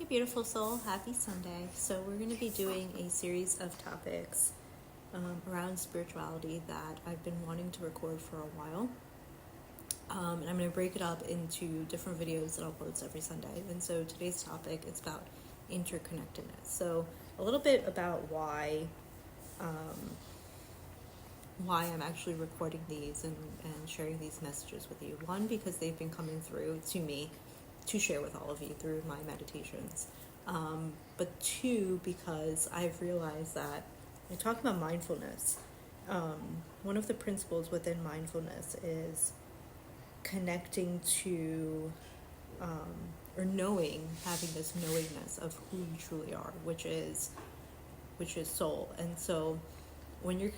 beautiful soul. Happy Sunday. So we're going to be doing a series of topics around spirituality that I've been wanting to record for a while. And I'm going to break it up into different videos that I'll post every Sunday. And so today's topic is about interconnectedness. So a little bit about why I'm actually recording these and sharing these messages with you. One, because they've been coming through to me to share with all of you through my meditations. But two, because I've realized that when talking about mindfulness, one of the principles within mindfulness is connecting to or having this knowingness of who you truly are, which is soul. And so when you're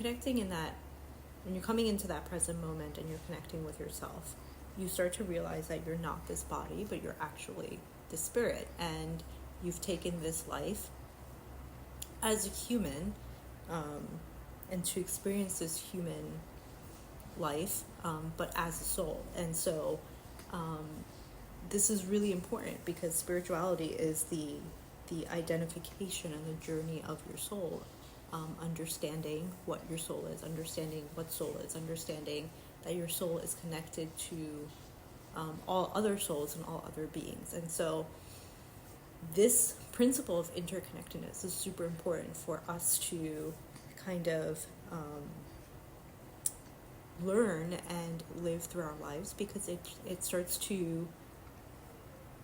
when you're coming into that present moment and you're connecting with yourself, you start to realize that you're not this body, but you're actually the spirit, and you've taken this life as a human, and to experience this human life, but as a soul. And so this is really important because spirituality is the identification and the journey of your soul, understanding what your soul is, understanding what soul is, understanding that your soul is connected to all other souls and all other beings. And so this principle of interconnectedness is super important for us to kind of learn and live through our lives, because it starts to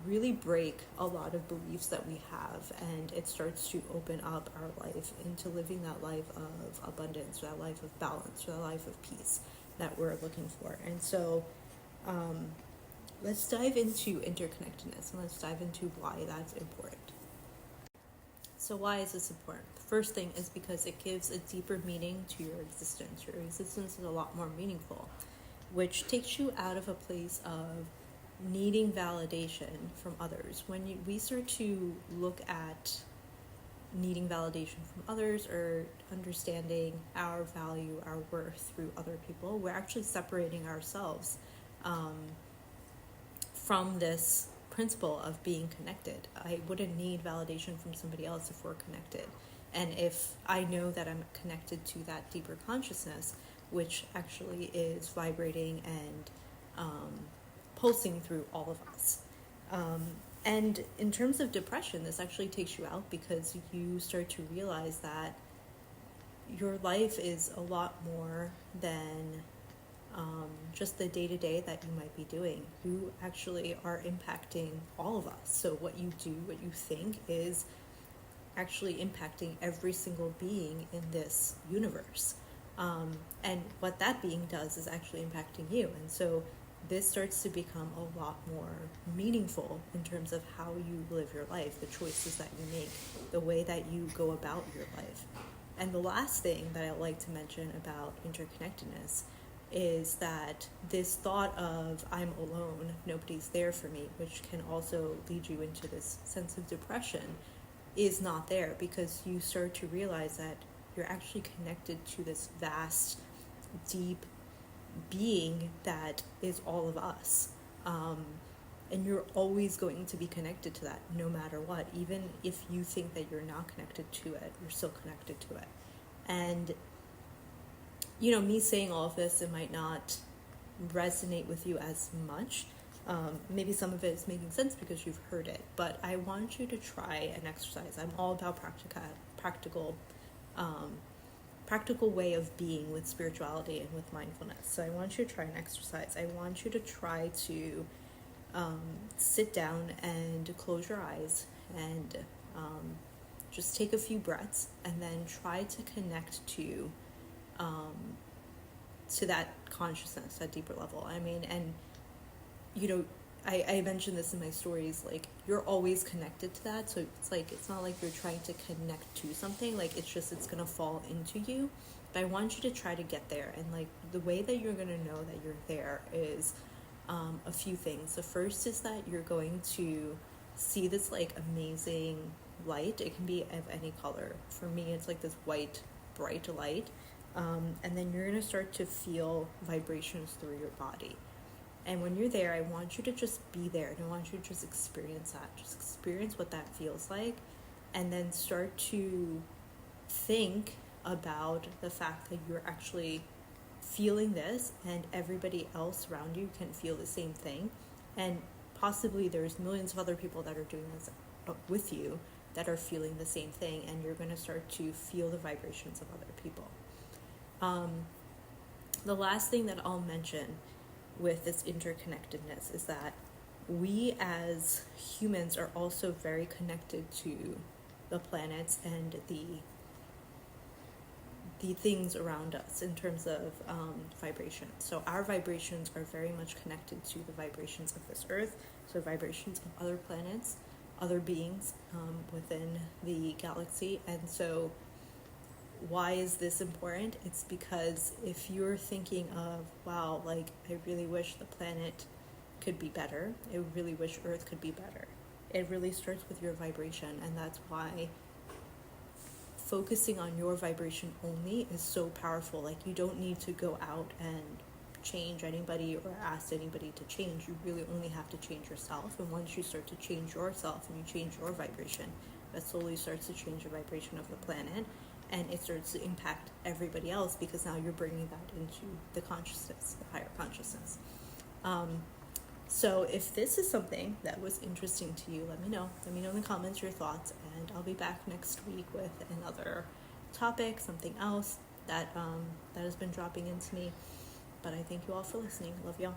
really break a lot of beliefs that we have, and it starts to open up our life into living that life of abundance, that life of balance, that life of peace that we're looking for. And so let's dive into interconnectedness, and let's dive into why that's important. So why is this important? The first thing is because it gives a deeper meaning to your existence. Your existence is a lot more meaningful, which takes you out of a place of needing validation from others. When we start to look at needing validation from others or understanding our value, our worth through other people, we're actually separating ourselves from this principle of being connected. I wouldn't need validation from somebody else if we're connected. And if I know that I'm connected to that deeper consciousness, which actually is vibrating and pulsing through all of us. And in terms of depression, this actually takes you out, because you start to realize that your life is a lot more than just the day-to-day that you might be doing. You actually are impacting all of us. So what you do, what you think, is actually impacting every single being in this universe. And what that being does is actually impacting you. And so this starts to become a lot more meaningful in terms of how you live your life, the choices that you make, the way that you go about your life. And the last thing that I like to mention about interconnectedness is that this thought of I'm alone, nobody's there for me, which can also lead you into this sense of depression, is not there, because you start to realize that you're actually connected to this vast, deep being that is all of us. And you're always going to be connected to that no matter what. Even if you think that you're not connected to it, you're still connected to it. And me saying all of this, it might not resonate with you as much. Maybe some of it is making sense because you've heard it, but I want you to try an exercise. I'm all about practical way of being with spirituality and with mindfulness. So I want you to try an exercise. I want you to try to sit down and close your eyes and just take a few breaths, and then try to connect to that consciousness, that deeper level. I mean, and I mentioned this in my stories, like, you're always connected to that. So it's not like you're trying to connect to something, like it's gonna fall into you. But I want you to try to get there. And like, the way that you're gonna know that you're there is a few things. The first is that you're going to see this like amazing light. It can be of any color. For me, it's like this white, bright light. And then you're gonna start to feel vibrations through your body. And when you're there, I want you to just be there, and I want you to just experience that. Just experience what that feels like, and then start to think about the fact that you're actually feeling this, and everybody else around you can feel the same thing, and possibly there's millions of other people that are doing this with you that are feeling the same thing, and you're going to start to feel the vibrations of other people. The last thing that I'll mention with this interconnectedness is that we as humans are also very connected to the planets and the things around us in terms of vibration. So our vibrations are very much connected to the vibrations of this earth, so vibrations of other planets, other beings within the galaxy. And so why is this important? It's because if you're thinking of, wow, like, I really wish the planet could be better, I really wish Earth could be better, it really starts with your vibration. And that's why focusing on your vibration only is so powerful. Like, you don't need to go out and change anybody or ask anybody to change. You really only have to change yourself. And once you start to change yourself and you change your vibration, that slowly starts to change the vibration of the planet, and it starts to impact everybody else, because now you're bringing that into the consciousness, the higher consciousness. So if this is something that was interesting to you, let me know. Let me know in the comments your thoughts, and I'll be back next week with another topic, something else that has been dropping into me. But I thank you all for listening. Love y'all.